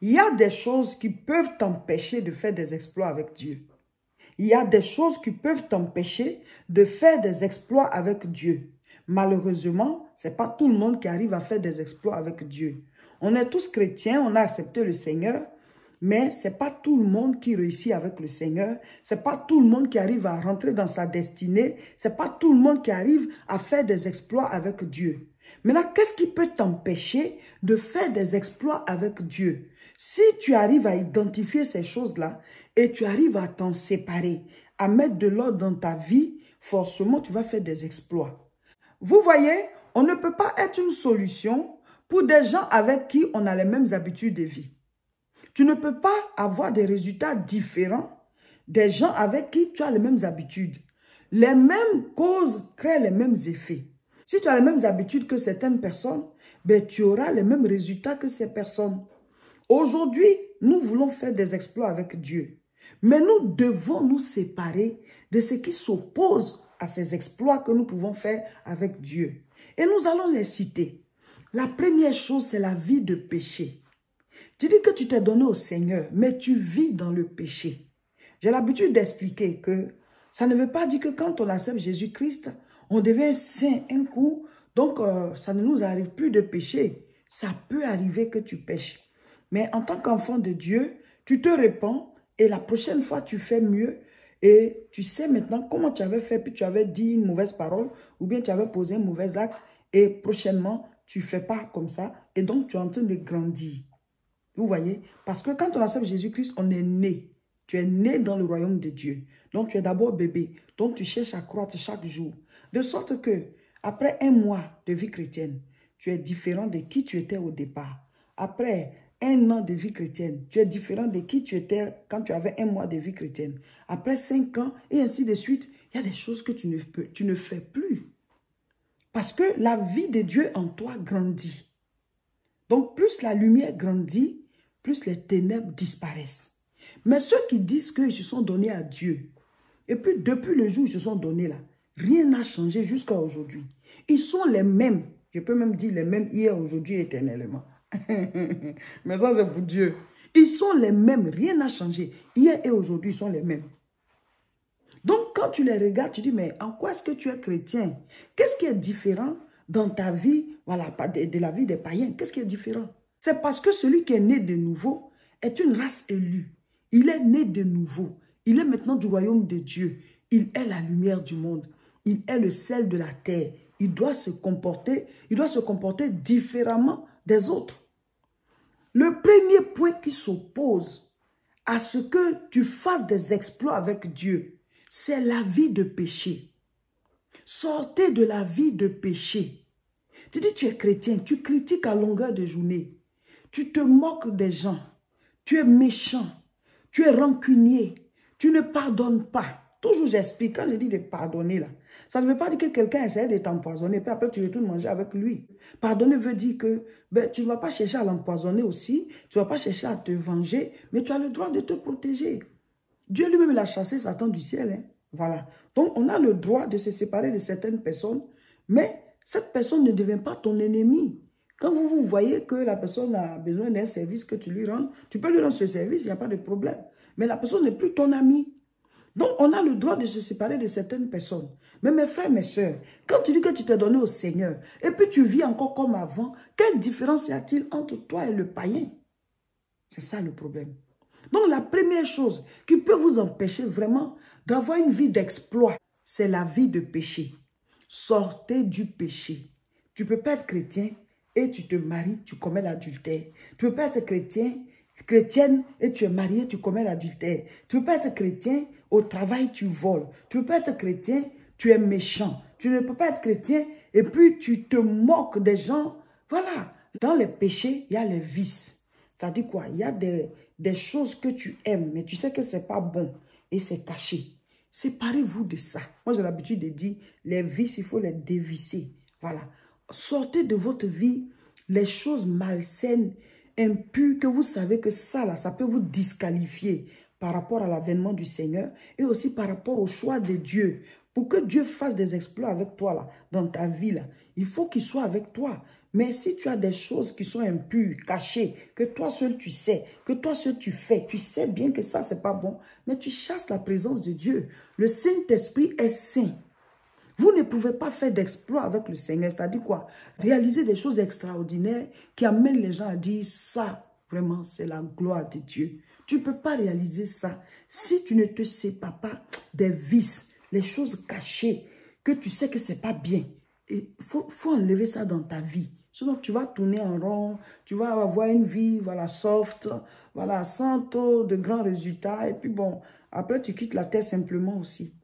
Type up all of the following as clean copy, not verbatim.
Il y a des choses qui peuvent t'empêcher de faire des exploits avec Dieu. Il y a des choses qui peuvent t'empêcher de faire des exploits avec Dieu. Malheureusement, ce n'est pas tout le monde qui arrive à faire des exploits avec Dieu. On est tous chrétiens, on a accepté le Seigneur, mais ce n'est pas tout le monde qui réussit avec le Seigneur. Ce n'est pas tout le monde qui arrive à rentrer dans sa destinée. Ce n'est pas tout le monde qui arrive à faire des exploits avec Dieu. Maintenant, qu'est-ce qui peut t'empêcher de faire des exploits avec Dieu? Si tu arrives à identifier ces choses-là et tu arrives à t'en séparer, à mettre de l'ordre dans ta vie, forcément, tu vas faire des exploits. Vous voyez, on ne peut pas être une solution pour des gens avec qui on a les mêmes habitudes de vie. Tu ne peux pas avoir des résultats différents des gens avec qui tu as les mêmes habitudes. Les mêmes causes créent les mêmes effets. Si tu as les mêmes habitudes que certaines personnes, ben, tu auras les mêmes résultats que ces personnes. Aujourd'hui, nous voulons faire des exploits avec Dieu. Mais nous devons nous séparer de ce qui s'oppose à ces exploits que nous pouvons faire avec Dieu. Et nous allons les citer. La première chose, c'est la vie de péché. Tu dis que tu t'es donné au Seigneur, mais tu vis dans le péché. J'ai l'habitude d'expliquer que ça ne veut pas dire que quand on accepte Jésus-Christ, on devient saint un coup. Donc, ça ne nous arrive plus de pécher. Ça peut arriver que tu pêches. Mais en tant qu'enfant de Dieu, tu te répands et la prochaine fois, tu fais mieux. Et tu sais maintenant comment tu avais fait, puis tu avais dit une mauvaise parole ou bien tu avais posé un mauvais acte et prochainement, tu ne fais pas comme ça. Et donc, tu es en train de grandir. Vous voyez? Parce que quand on accepte Jésus-Christ, on est né. Tu es né dans le royaume de Dieu. Donc, tu es d'abord bébé. Donc, tu cherches à croître chaque jour. De sorte que, après un mois de vie chrétienne, tu es différent de qui tu étais au départ. Après un an de vie chrétienne, tu es différent de qui tu étais quand tu avais un mois de vie chrétienne. Après 5 ans, et ainsi de suite, il y a des choses que tu ne fais plus. Parce que la vie de Dieu en toi grandit. Donc, plus la lumière grandit, plus les ténèbres disparaissent. Mais ceux qui disent qu'ils se sont donnés à Dieu, et puis depuis le jour où ils se sont donnés là, rien n'a changé jusqu'à aujourd'hui. Ils sont les mêmes, je peux même dire les mêmes hier, aujourd'hui, éternellement. Mais ça c'est pour Dieu. Ils sont les mêmes, rien n'a changé. Hier et aujourd'hui, ils sont les mêmes. Donc quand tu les regardes, tu dis, mais en quoi est-ce que tu es chrétien? Qu'est-ce qui est différent dans ta vie, voilà, de la vie des païens? Qu'est-ce qui est différent? C'est parce que celui qui est né de nouveau est une race élue. Il est né de nouveau. Il est maintenant du royaume de Dieu. Il est la lumière du monde. Il est le sel de la terre. Il doit se comporter différemment des autres. Le premier point qui s'oppose à ce que tu fasses des exploits avec Dieu, c'est la vie de péché. Sortez de la vie de péché. Tu dis tu es chrétien, tu critiques à longueur de journée. Tu te moques des gens. Tu es méchant. Tu es rancunier. Tu ne pardonnes pas. Toujours j'explique, quand je dis de pardonner là, ça ne veut pas dire que quelqu'un essaie de t'empoisonner, puis après tu retournes manger avec lui. Pardonner veut dire que tu ne vas pas chercher à l'empoisonner aussi, tu ne vas pas chercher à te venger, mais tu as le droit de te protéger. Dieu lui-même l'a chassé Satan du ciel. Hein? Voilà. Donc on a le droit de se séparer de certaines personnes, mais cette personne ne devient pas ton ennemi. Quand vous voyez que la personne a besoin d'un service que tu lui rends, tu peux lui rendre ce service, il n'y a pas de problème. Mais la personne n'est plus ton ami. Donc, on a le droit de se séparer de certaines personnes. Mais mes frères, mes soeurs, quand tu dis que tu t'es donné au Seigneur, et puis tu vis encore comme avant, quelle différence y a-t-il entre toi et le païen? C'est ça le problème. Donc, la première chose qui peut vous empêcher vraiment d'avoir une vie d'exploit, c'est la vie de péché. Sortez du péché. Tu ne peux pas être chrétien et tu te maries, tu commets l'adultère. Tu ne peux pas être chrétienne et tu es mariée, tu commets l'adultère. Tu ne peux pas être chrétien, au travail tu voles. Tu ne peux pas être chrétien, tu es méchant. Tu ne peux pas être chrétien et puis tu te moques des gens. Voilà, dans les péchés, il y a les vices. Ça dit quoi? Il y a des choses que tu aimes, mais tu sais que ce n'est pas bon et c'est caché. Séparez-vous de ça. Moi, j'ai l'habitude de dire, les vices, il faut les dévisser. Voilà. Sortez de votre vie les choses malsaines, impures, que vous savez que ça, là, ça peut vous disqualifier par rapport à l'avènement du Seigneur et aussi par rapport au choix de Dieu. Pour que Dieu fasse des exploits avec toi, là, dans ta vie, là, il faut qu'il soit avec toi. Mais si tu as des choses qui sont impures, cachées, que toi seul tu sais, que toi seul tu fais, tu sais bien que ça, c'est pas bon, mais tu chasses la présence de Dieu. Le Saint-Esprit est saint. Vous ne pouvez pas faire d'exploits avec le Seigneur. C'est-à-dire quoi? Réaliser des choses extraordinaires qui amènent les gens à dire ça, vraiment, c'est la gloire de Dieu. Tu ne peux pas réaliser ça si tu ne te sépares pas des vices, les choses cachées, que tu sais que ce n'est pas bien. Il faut enlever ça dans ta vie. Sinon, tu vas tourner en rond, tu vas avoir une vie, voilà, soft, voilà, sans trop de grands résultats. Et puis bon, après, tu quittes la terre simplement aussi,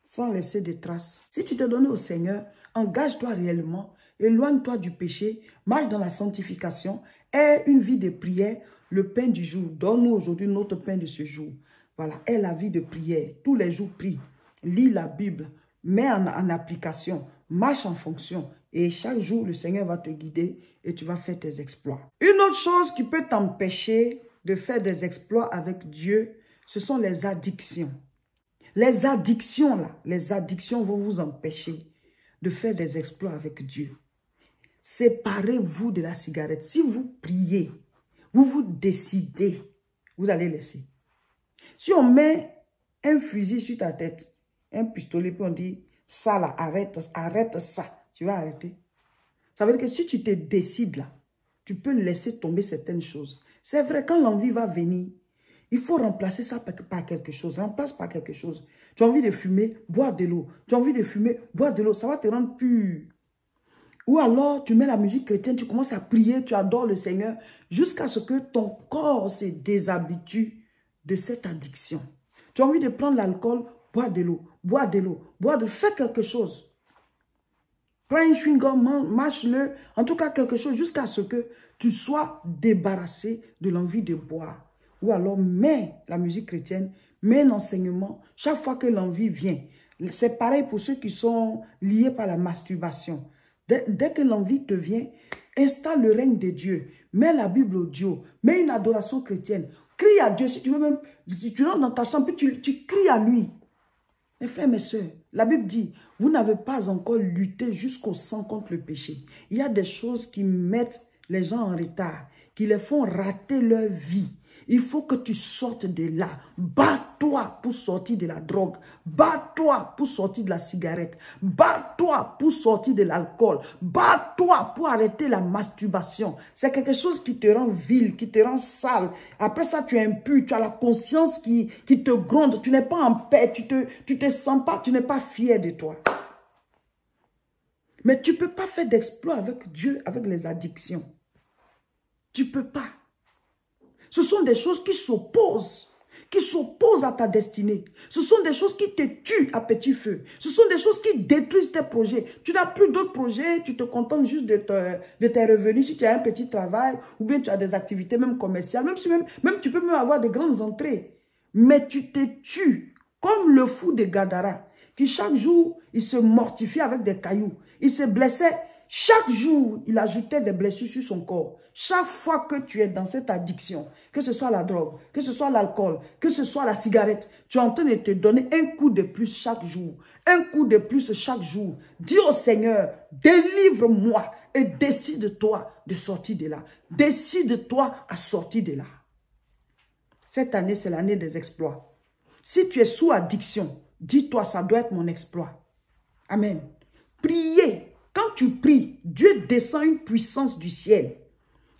sans laisser de traces. Si tu t'es donné au Seigneur, engage-toi réellement, éloigne-toi du péché, marche dans la sanctification, aie une vie de prière, le pain du jour. Donne-nous aujourd'hui notre pain de ce jour. Voilà, aie la vie de prière. Tous les jours, prie, lis la Bible, mets en application, marche en fonction. Et chaque jour, le Seigneur va te guider et tu vas faire tes exploits. Une autre chose qui peut t'empêcher de faire des exploits avec Dieu, ce sont les addictions. Les addictions, là, les addictions vont vous empêcher de faire des exploits avec Dieu. Séparez-vous de la cigarette. Si vous priez, vous vous décidez, vous allez laisser. Si on met un fusil sur ta tête, un pistolet, puis on dit, ça là, arrête ça, tu vas arrêter. Ça veut dire que si tu te décides là, tu peux laisser tomber certaines choses. C'est vrai, quand l'envie va venir, il faut remplacer ça par quelque chose. Remplace par quelque chose. Tu as envie de fumer, bois de l'eau. Tu as envie de fumer, bois de l'eau. Ça va te rendre pur. Ou alors, tu mets la musique chrétienne, tu commences à prier, tu adores le Seigneur, jusqu'à ce que ton corps se déshabitue de cette addiction. Tu as envie de prendre l'alcool, bois de l'eau, bois de l'eau, bois de l'eau. Fais quelque chose. Prends un chewing-gum, mâche-le. En tout cas, quelque chose jusqu'à ce que tu sois débarrassé de l'envie de boire. Ou alors, mets la musique chrétienne, mets l'enseignement. Chaque fois que l'envie vient, c'est pareil pour ceux qui sont liés par la masturbation. Dès que l'envie te vient, installe le règne de Dieu. Mets la Bible audio. Mets une adoration chrétienne. Crie à Dieu. Si tu veux même, si tu rentres dans ta chambre, tu cries à lui. Mes frères, mes soeurs, la Bible dit, vous n'avez pas encore lutté jusqu'au sang contre le péché. Il y a des choses qui mettent les gens en retard, qui les font rater leur vie. Il faut que tu sortes de là. Bats-toi pour sortir de la drogue. Bats-toi pour sortir de la cigarette. Bats-toi pour sortir de l'alcool. Bats-toi pour arrêter la masturbation. C'est quelque chose qui te rend vil, qui te rend sale. Après ça, tu es impur, tu as la conscience qui te gronde. Tu n'es pas en paix, tu te sens pas, tu n'es pas fier de toi. Mais tu ne peux pas faire d'exploit avec Dieu, avec les addictions. Tu ne peux pas. Ce sont des choses qui s'opposent à ta destinée. Ce sont des choses qui te tuent à petit feu. Ce sont des choses qui détruisent tes projets. Tu n'as plus d'autres projets, tu te contentes juste de tes revenus si tu as un petit travail ou bien tu as des activités même commerciales. Même tu peux même avoir de grandes entrées. Mais tu te tues comme le fou de Gadara qui chaque jour, il se mortifiait avec des cailloux. Il se blessait. Chaque jour, il ajoutait des blessures sur son corps. Chaque fois que tu es dans cette addiction, que ce soit la drogue, que ce soit l'alcool, que ce soit la cigarette, tu es en train de te donner un coup de plus chaque jour. Un coup de plus chaque jour. Dis au Seigneur, délivre-moi et décide-toi de sortir de là. Décide-toi à sortir de là. Cette année, c'est l'année des exploits. Si tu es sous addiction, dis-toi, ça doit être mon exploit. Amen. Priez. Quand tu pries, Dieu descend une puissance du ciel.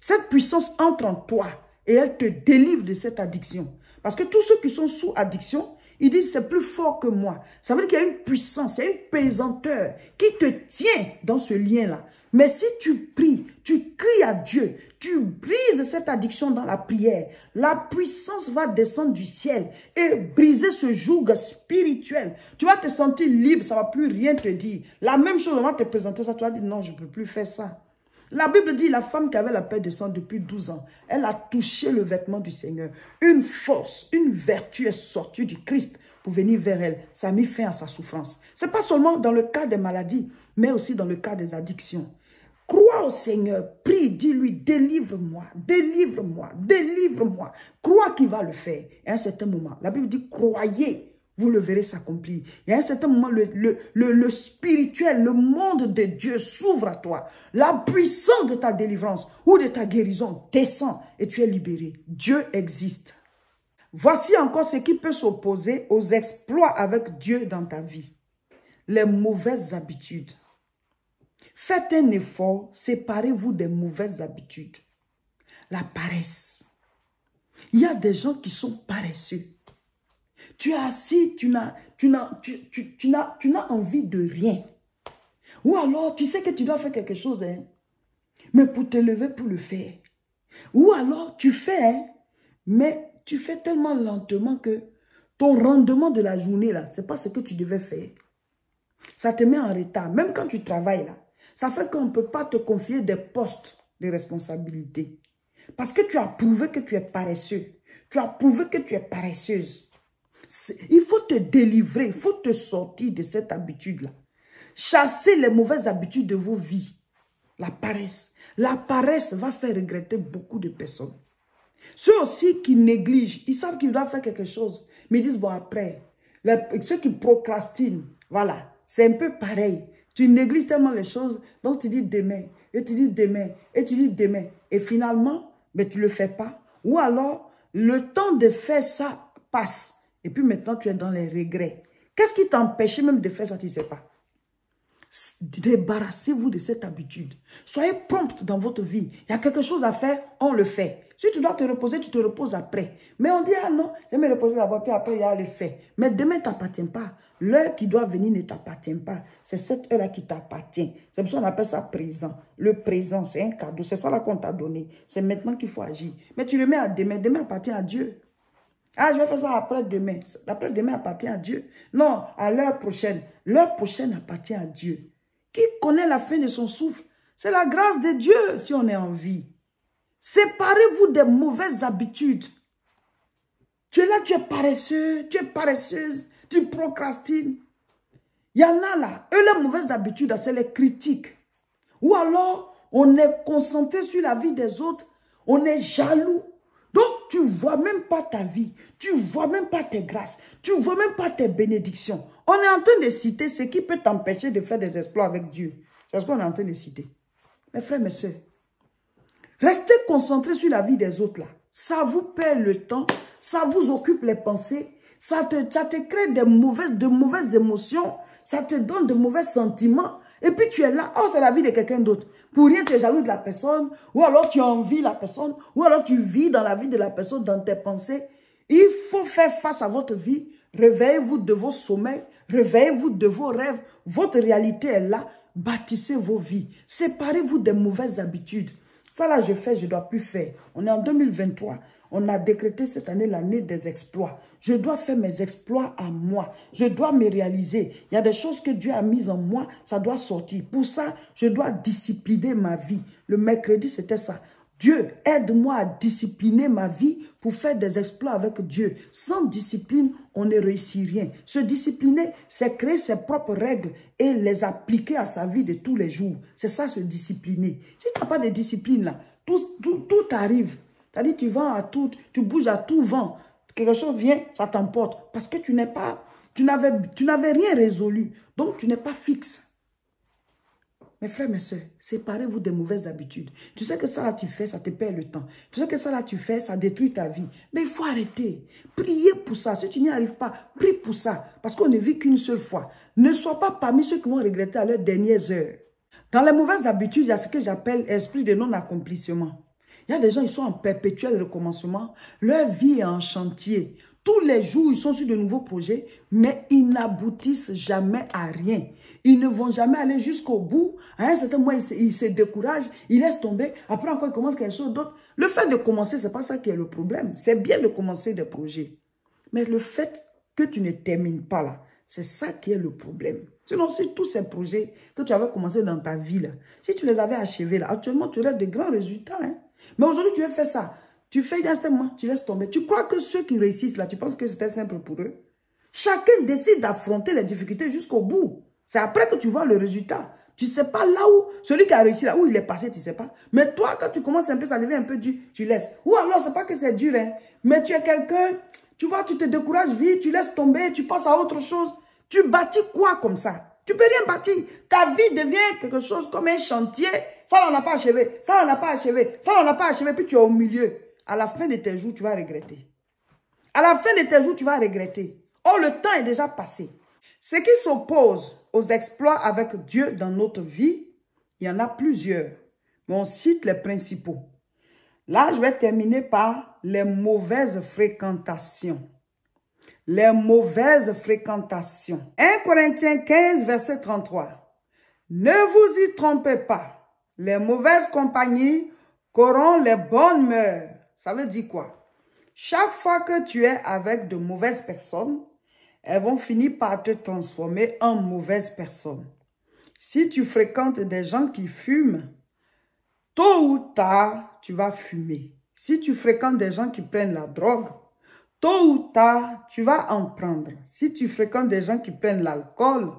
Cette puissance entre en toi et elle te délivre de cette addiction. Parce que tous ceux qui sont sous addiction, ils disent c'est plus fort que moi. Ça veut dire qu'il y a une puissance, il y a une pesanteur qui te tient dans ce lien-là. Mais si tu pries, tu cries à Dieu, tu brises cette addiction dans la prière, la puissance va descendre du ciel et briser ce joug spirituel. Tu vas te sentir libre, ça ne va plus rien te dire. La même chose, on va te présenter ça, tu vas dire non, je ne peux plus faire ça. La Bible dit la femme qui avait la paix de sang depuis 12 ans, elle a touché le vêtement du Seigneur. Une force, une vertu est sortie du Christ pour venir vers elle. Ça a mis fin à sa souffrance. Ce n'est pas seulement dans le cas des maladies, mais aussi dans le cas des addictions. Crois au Seigneur, prie, dis-lui, délivre-moi, délivre-moi, délivre-moi. Crois qu'il va le faire. Et à un certain moment, la Bible dit, croyez vous le verrez s'accomplir. Et à un certain moment, le spirituel, le monde de Dieu s'ouvre à toi. La puissance de ta délivrance ou de ta guérison descend et tu es libéré. Dieu existe. Voici encore ce qui peut s'opposer aux exploits avec Dieu dans ta vie. Les mauvaises habitudes. Faites un effort, séparez-vous des mauvaises habitudes. La paresse. Il y a des gens qui sont paresseux. Tu es assis, tu n'as envie de rien. Ou alors, tu sais que tu dois faire quelque chose, hein, mais pour te lever pour le faire. Ou alors, tu fais, hein, mais tu fais tellement lentement que ton rendement de la journée, là, ce n'est pas ce que tu devais faire. Ça te met en retard. Même quand tu travailles, là, ça fait qu'on ne peut pas te confier des postes de responsabilité. Parce que tu as prouvé que tu es paresseux. Tu as prouvé que tu es paresseuse. Il faut te délivrer, il faut te sortir de cette habitude-là. Chassez les mauvaises habitudes de vos vies. La paresse. La paresse va faire regretter beaucoup de personnes. Ceux aussi qui négligent, ils savent qu'ils doivent faire quelque chose, mais ils disent, bon après, ceux qui procrastinent, voilà, c'est un peu pareil. Tu négliges tellement les choses, donc tu dis demain, et tu dis demain, et tu dis demain. Et finalement, mais tu ne le fais pas. Ou alors, le temps de faire ça passe. Et puis maintenant, tu es dans les regrets. Qu'est-ce qui t'empêchait même de faire ça, tu ne sais pas? Débarrassez-vous de cette habitude. Soyez prompt dans votre vie. Il y a quelque chose à faire, on le fait. Si tu dois te reposer, tu te reposes après. Mais on dit, ah non, je vais me reposer d'abord, puis après, il y a le fait. Mais demain ne t'appartient pas. L'heure qui doit venir ne t'appartient pas. C'est cette heure-là qui t'appartient. C'est pour ça qu'on appelle ça présent. Le présent, c'est un cadeau. C'est ça là qu'on t'a donné. C'est maintenant qu'il faut agir. Mais tu le mets à demain. Demain appartient à Dieu. Ah, je vais faire ça après-demain. Après-demain appartient à Dieu. Non, à l'heure prochaine. L'heure prochaine appartient à Dieu. Qui connaît la fin de son souffle? C'est la grâce de Dieu si on est en vie. Séparez-vous des mauvaises habitudes. Tu es là, tu es paresseux, tu es paresseuse, tu procrastines. Il y en a là, eux, les mauvaises habitudes, c'est les critiques. Ou alors, on est concentré sur la vie des autres, on est jaloux. Donc, tu ne vois même pas ta vie, tu ne vois même pas tes grâces, tu ne vois même pas tes bénédictions. On est en train de citer ce qui peut t'empêcher de faire des exploits avec Dieu. C'est ce qu'on est en train de citer. Mes frères, mes sœurs, restez concentrés sur la vie des autres là. Ça vous perd le temps, ça vous occupe les pensées, ça te crée de mauvaises émotions, ça te donne de mauvais sentiments. Et puis tu es là, oh c'est la vie de quelqu'un d'autre. Pour rien tu es jaloux de la personne, ou alors tu envies la personne, ou alors tu vis dans la vie de la personne, dans tes pensées. Il faut faire face à votre vie. Réveillez-vous de vos sommeils, réveillez-vous de vos rêves. Votre réalité est là. Bâtissez vos vies. Séparez-vous des mauvaises habitudes. Ça là, je fais, je ne dois plus faire. On est en 2023. On a décrété cette année l'année des exploits. Je dois faire mes exploits à moi. Je dois me réaliser. Il y a des choses que Dieu a mises en moi, ça doit sortir. Pour ça, je dois discipliner ma vie. Le mercredi, c'était ça. Dieu, aide-moi à discipliner ma vie pour faire des exploits avec Dieu. Sans discipline, on ne réussit rien. Se discipliner, c'est créer ses propres règles et les appliquer à sa vie de tous les jours. C'est ça, se discipliner. Si tu n'as pas de discipline, là, tout arrive. C'est-à-dire, tu vas à tout, tu bouges à tout vent. Quelque chose vient, ça t'emporte. Parce que tu n'avais rien résolu. Donc, tu n'es pas fixe. Mes frères, mes soeurs, séparez-vous des mauvaises habitudes. Tu sais que ça là tu fais, ça te perd le temps. Tu sais que ça là tu fais, ça détruit ta vie. Mais il faut arrêter. Priez pour ça. Si tu n'y arrives pas, prie pour ça. Parce qu'on ne vit qu'une seule fois. Ne sois pas parmi ceux qui vont regretter à leurs dernières heures. Dans les mauvaises habitudes, il y a ce que j'appelle esprit de non-accomplissement. Il y a des gens, ils sont en perpétuel recommencement. Leur vie est en chantier. Tous les jours, ils sont sur de nouveaux projets, mais ils n'aboutissent jamais à rien. Ils ne vont jamais aller jusqu'au bout. À un certain moment, ils se découragent, ils laissent tomber. Après encore, ils commencent quelque chose d'autre. Le fait de commencer, ce n'est pas ça qui est le problème. C'est bien de commencer des projets. Mais le fait que tu ne termines pas là, c'est ça qui est le problème. Sinon, si tous ces projets que tu avais commencé dans ta vie, là, si tu les avais achevés, là, actuellement, tu aurais de grands résultats. Hein? Mais aujourd'hui, tu veux faire ça. Tu fais instamment, tu laisses tomber. Tu crois que ceux qui réussissent là, tu penses que c'était simple pour eux? Chacun décide d'affronter les difficultés jusqu'au bout. C'est après que tu vois le résultat. Tu ne sais pas là où, celui qui a réussi là où il est passé, tu ne sais pas. Mais toi, quand tu commences un peu, ça devient un peu dur, tu laisses. Ou alors, ce n'est pas que c'est dur, hein, mais tu es quelqu'un, Tu vois, tu te décourages vite, tu laisses tomber, tu passes à autre chose. Tu bâtis quoi comme ça? Tu peux rien bâtir. Ta vie devient quelque chose comme un chantier. Ça, on n'a pas achevé. Ça, on n'a pas achevé. Ça, on n'a pas achevé. Puis tu es au milieu. À la fin de tes jours, tu vas regretter. À la fin de tes jours, tu vas regretter. Oh, le temps est déjà passé. Ce qui s'oppose aux exploits avec Dieu dans notre vie, il y en a plusieurs. Mais on cite les principaux. Là, je vais terminer par les mauvaises fréquentations. Les mauvaises fréquentations. 1 Corinthiens 15, verset 33. Ne vous y trompez pas. Les mauvaises compagnies corrompent les bonnes mœurs. Ça veut dire quoi? Chaque fois que tu es avec de mauvaises personnes, elles vont finir par te transformer en mauvaise personne. Si tu fréquentes des gens qui fument, tôt ou tard, tu vas fumer. Si tu fréquentes des gens qui prennent la drogue, tôt ou tard, tu vas en prendre. Si tu fréquentes des gens qui prennent l'alcool,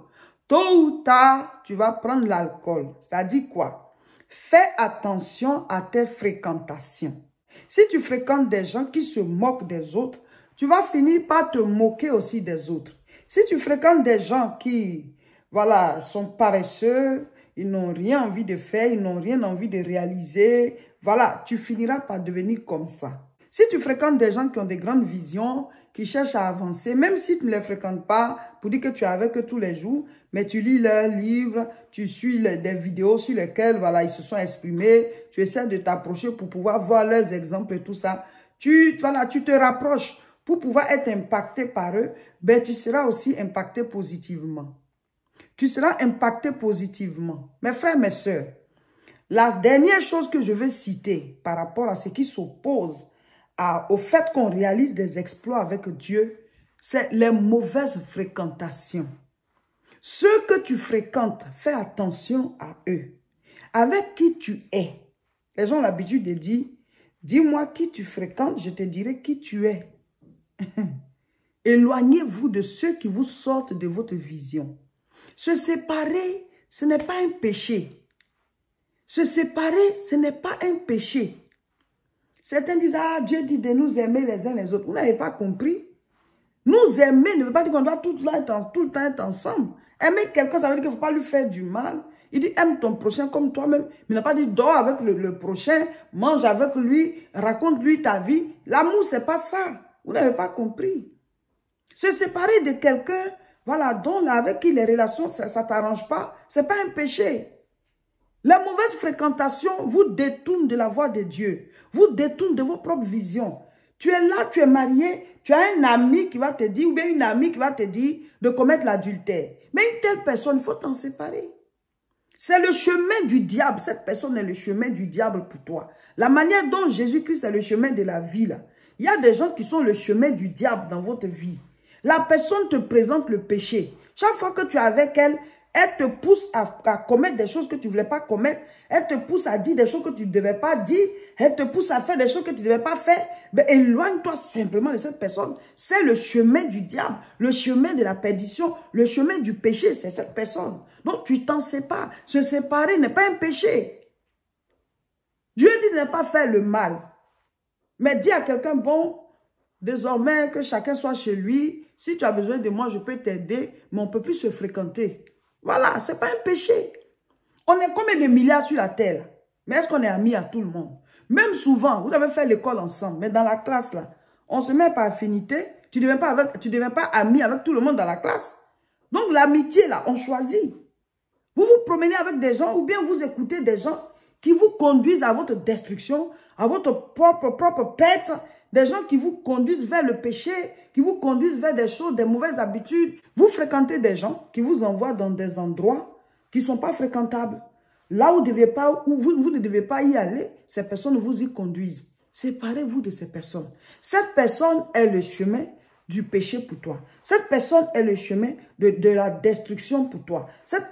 tôt ou tard, tu vas prendre l'alcool. C'est-à-dire quoi? Fais attention à tes fréquentations. Si tu fréquentes des gens qui se moquent des autres, tu vas finir par te moquer aussi des autres. Si tu fréquentes des gens qui, voilà, sont paresseux, ils n'ont rien envie de faire, ils n'ont rien envie de réaliser, voilà, tu finiras par devenir comme ça. Si tu fréquentes des gens qui ont des grandes visions, qui cherchent à avancer, même si tu ne les fréquentes pas pour dire que tu es avec eux tous les jours, mais tu lis leurs livres, tu suis des vidéos sur lesquelles voilà, ils se sont exprimés, tu essaies de t'approcher pour pouvoir voir leurs exemples et tout ça. Tu te rapproches pour pouvoir être impacté par eux, ben, tu seras aussi impacté positivement. Tu seras impacté positivement. Mes frères, mes sœurs, la dernière chose que je veux citer par rapport à ce qui s'oppose au fait qu'on réalise des exploits avec Dieu, c'est les mauvaises fréquentations. Ceux que tu fréquentes, fais attention à eux. Avec qui tu es. Les gens ont l'habitude de dire, dis-moi qui tu fréquentes, je te dirai qui tu es. Éloignez-vous de ceux qui vous sortent de votre vision. Se séparer, ce n'est pas un péché. Se séparer, ce n'est pas un péché. Certains disent, ah, Dieu dit de nous aimer les uns les autres. Vous n'avez pas compris. Nous aimer ne veut pas dire qu'on doit tout le temps être ensemble. Aimer quelqu'un, ça veut dire qu'il ne faut pas lui faire du mal. Il dit, aime ton prochain comme toi-même. Mais il n'a pas dit, dors avec le prochain, mange avec lui, raconte-lui ta vie. L'amour, ce n'est pas ça. Vous n'avez pas compris. Se séparer de quelqu'un, voilà, dont avec qui les relations, ça ne t'arrange pas, ce n'est pas un péché. La mauvaise fréquentation vous détourne de la voie de Dieu, vous détourne de vos propres visions. Tu es là, tu es marié, tu as un ami qui va te dire, ou bien une amie qui va te dire de commettre l'adultère. Mais une telle personne, il faut t'en séparer. C'est le chemin du diable. Cette personne est le chemin du diable pour toi. La manière dont Jésus-Christ est le chemin de la vie, là. Il y a des gens qui sont le chemin du diable dans votre vie. La personne te présente le péché. Chaque fois que tu es avec elle, elle te pousse à commettre des choses que tu ne voulais pas commettre. Elle te pousse à dire des choses que tu ne devais pas dire. Elle te pousse à faire des choses que tu ne devais pas faire. Ben, éloigne-toi simplement de cette personne. C'est le chemin du diable, le chemin de la perdition, le chemin du péché, c'est cette personne. Donc, tu t'en sépares. Se séparer n'est pas un péché. Dieu dit de ne pas faire le mal. Mais dis à quelqu'un, bon, désormais que chacun soit chez lui, si tu as besoin de moi, je peux t'aider, mais on ne peut plus se fréquenter. Voilà, ce n'est pas un péché. On est combien de milliards sur la terre? Mais est-ce qu'on est amis à tout le monde? Même souvent, vous avez fait l'école ensemble, mais dans la classe, là, on se met par affinité. Tu ne deviens pas ami avec tout le monde dans la classe. Donc, l'amitié, là, on choisit. Vous vous promenez avec des gens ou bien vous écoutez des gens qui vous conduisent à votre destruction, à votre propre perte, des gens qui vous conduisent vers le péché, qui vous conduisent vers des choses, des mauvaises habitudes. Vous fréquentez des gens qui vous envoient dans des endroits qui ne sont pas fréquentables. Là où vous ne devez pas y aller, ces personnes vous y conduisent. Séparez-vous de ces personnes. Cette personne est le chemin du péché pour toi. Cette personne est le chemin de la destruction pour toi. Cette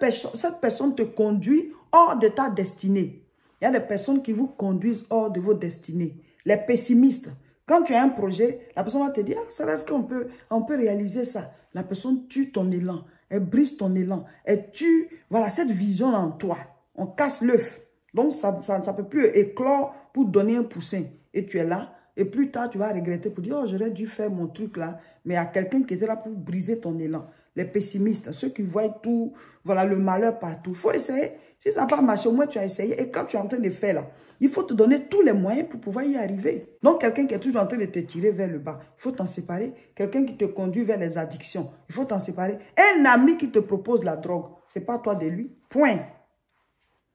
personne te conduit hors de ta destinée. Il y a des personnes qui vous conduisent hors de vos destinées. Les pessimistes. Quand tu as un projet, la personne va te dire, ah, ça reste qu'on peut réaliser ça. La personne tue ton élan. Elle brise ton élan. Elle tue, voilà, cette vision en toi. On casse l'œuf. Donc, ça ne peut plus éclore pour donner un poussin. Et tu es là, Et plus tard, tu vas regretter pour dire, oh, j'aurais dû faire mon truc là. Mais il y a quelqu'un qui était là pour briser ton élan. Les pessimistes, ceux qui voient tout, voilà, le malheur partout. Il faut essayer. Si ça n'a pas marché, au moins tu as essayé. Et quand tu es en train de faire là, il faut te donner tous les moyens pour pouvoir y arriver. Donc, quelqu'un qui est toujours en train de te tirer vers le bas, il faut t'en séparer. Quelqu'un qui te conduit vers les addictions, il faut t'en séparer. Un ami qui te propose la drogue, ce n'est pas toi de lui. Point.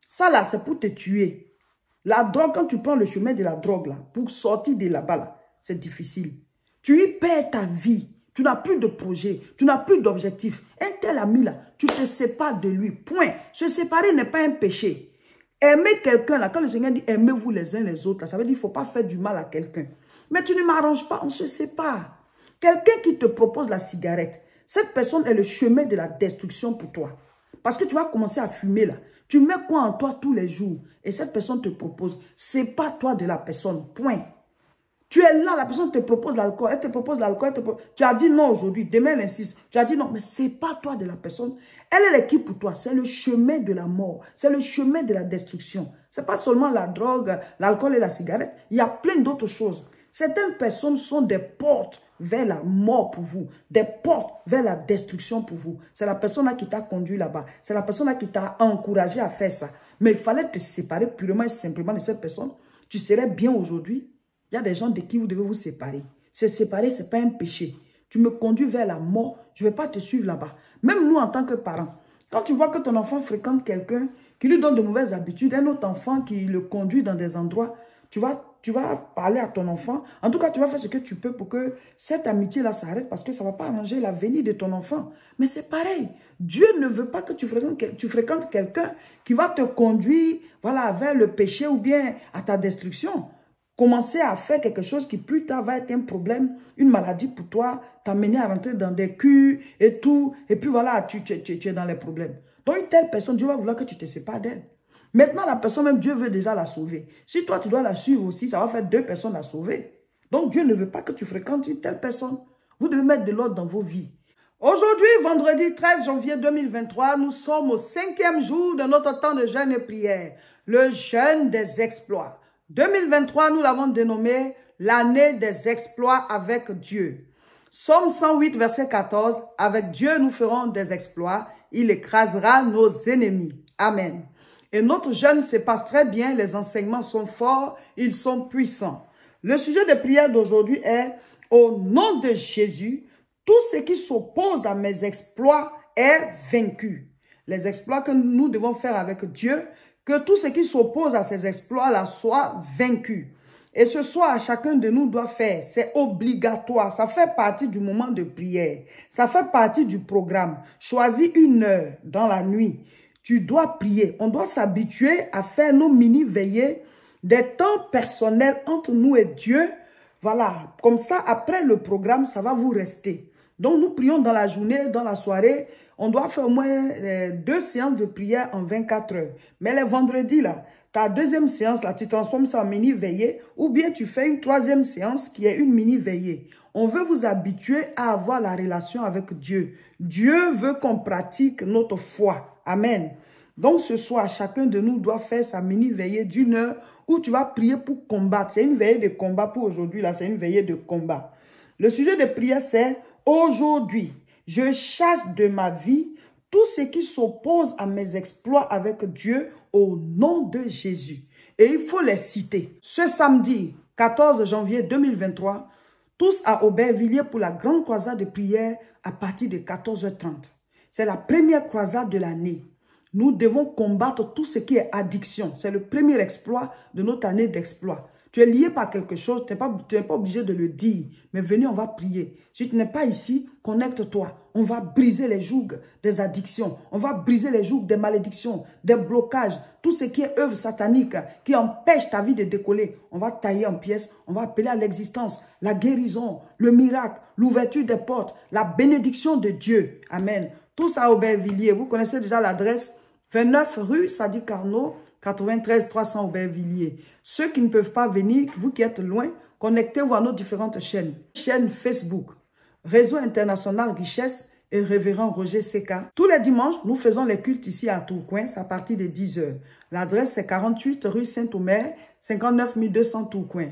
Ça là, c'est pour te tuer. La drogue, quand tu prends le chemin de la drogue là, pour sortir de là-bas là, c'est difficile. Tu y perds ta vie. Tu n'as plus de projet, tu n'as plus d'objectif. Un tel ami là, tu te sépares de lui. Point. Se séparer n'est pas un péché. Aimer quelqu'un là, quand le Seigneur dit aimez-vous les uns les autres, là, ça veut dire qu'il ne faut pas faire du mal à quelqu'un. Mais tu ne m'arranges pas, on se sépare. Quelqu'un qui te propose la cigarette, cette personne est le chemin de la destruction pour toi. Parce que tu vas commencer à fumer là. Tu mets quoi en toi tous les jours? Et cette personne te propose. Sépare-toi de la personne. Point. Tu es là, la personne te propose l'alcool, elle te propose l'alcool, tu as dit non aujourd'hui, demain elle insiste, tu as dit non, mais c'est pas toi de la personne. Elle est qui pour toi? C'est le chemin de la mort, c'est le chemin de la destruction. C'est pas seulement la drogue, l'alcool et la cigarette, il y a plein d'autres choses. Certaines personnes sont des portes vers la mort pour vous, des portes vers la destruction pour vous. C'est la personne là qui t'a conduit là-bas, c'est la personne là qui t'a encouragé à faire ça. Mais il fallait te séparer purement et simplement de cette personne. Tu serais bien aujourd'hui. Il y a des gens de qui vous devez vous séparer. Se séparer, ce n'est pas un péché. Tu me conduis vers la mort, je ne vais pas te suivre là-bas. Même nous, en tant que parents, quand tu vois que ton enfant fréquente quelqu'un qui lui donne de mauvaises habitudes, un autre enfant qui le conduit dans des endroits, tu vas parler à ton enfant. En tout cas, tu vas faire ce que tu peux pour que cette amitié-là s'arrête parce que ça ne va pas arranger l'avenir de ton enfant. Mais c'est pareil. Dieu ne veut pas que tu fréquentes quelqu'un qui va te conduire voilà, vers le péché ou bien à ta destruction. Commencer à faire quelque chose qui plus tard va être un problème, une maladie pour toi, t'amener à rentrer dans des cures et tout. Et puis voilà, tu es dans les problèmes. Donc une telle personne, Dieu va vouloir que tu te sépares d'elle. Maintenant, la personne même, Dieu veut déjà la sauver. Si toi, tu dois la suivre aussi, ça va faire 2 personnes à sauver. Donc Dieu ne veut pas que tu fréquentes une telle personne. Vous devez mettre de l'ordre dans vos vies. Aujourd'hui, vendredi 13 janvier 2023, nous sommes au 5e jour de notre temps de jeûne et prière. Le jeûne des exploits. 2023, nous l'avons dénommé l'année des exploits avec Dieu. Psaume 108, verset 14, avec Dieu nous ferons des exploits, il écrasera nos ennemis. Amen. Et notre jeûne se passe très bien, les enseignements sont forts, ils sont puissants. Le sujet de prière d'aujourd'hui est, au nom de Jésus, tout ce qui s'oppose à mes exploits est vaincu. Les exploits que nous devons faire avec Dieu, que tout ce qui s'oppose à ces exploits-là soit vaincu. Et ce soir, chacun de nous doit faire. C'est obligatoire. Ça fait partie du moment de prière. Ça fait partie du programme. Choisis une heure dans la nuit. Tu dois prier. On doit s'habituer à faire nos mini-veillées, des temps personnels entre nous et Dieu. Voilà. Comme ça, après le programme, ça va vous rester. Donc, nous prions dans la journée, dans la soirée. On doit faire au moins 2 séances de prière en 24 heures. Mais les vendredis, là, ta deuxième séance, là, tu transformes ça en mini-veillée ou bien tu fais une 3e séance qui est une mini-veillée. On veut vous habituer à avoir la relation avec Dieu. Dieu veut qu'on pratique notre foi. Amen. Donc, ce soir, chacun de nous doit faire sa mini-veillée d'1 heure où tu vas prier pour combattre. C'est une veillée de combat pour aujourd'hui, là, c'est une veillée de combat. Le sujet de prière, c'est aujourd'hui. Je chasse de ma vie tout ce qui s'oppose à mes exploits avec Dieu au nom de Jésus. Et il faut les citer. Ce samedi 14 janvier 2023, tous à Aubervilliers pour la grande croisade de prière à partir de 14h30. C'est la première croisade de l'année. Nous devons combattre tout ce qui est addiction. C'est le premier exploit de notre année d'exploit. Tu es lié par quelque chose, tu n'es pas obligé de le dire. Mais venez, on va prier. Si tu n'es pas ici, connecte-toi. On va briser les jougs des addictions. On va briser les jougs des malédictions, des blocages. Tout ce qui est œuvre satanique, qui empêche ta vie de décoller. On va tailler en pièces. On va appeler à l'existence la guérison, le miracle, l'ouverture des portes, la bénédiction de Dieu. Amen. Tous à Aubervilliers. Vous connaissez déjà l'adresse 29 rue Sadi Carnot, 93 300 Aubervilliers. Ceux qui ne peuvent pas venir, vous qui êtes loin, connectez-vous à nos différentes chaînes. Chaîne Facebook, Réseau International Richesse et Révérend Roger Seka. Tous les dimanches, nous faisons les cultes ici à Tourcoing, c'est à partir de 10 h. L'adresse c'est 48 rue Saint-Omer, 59 200 Tourcoing.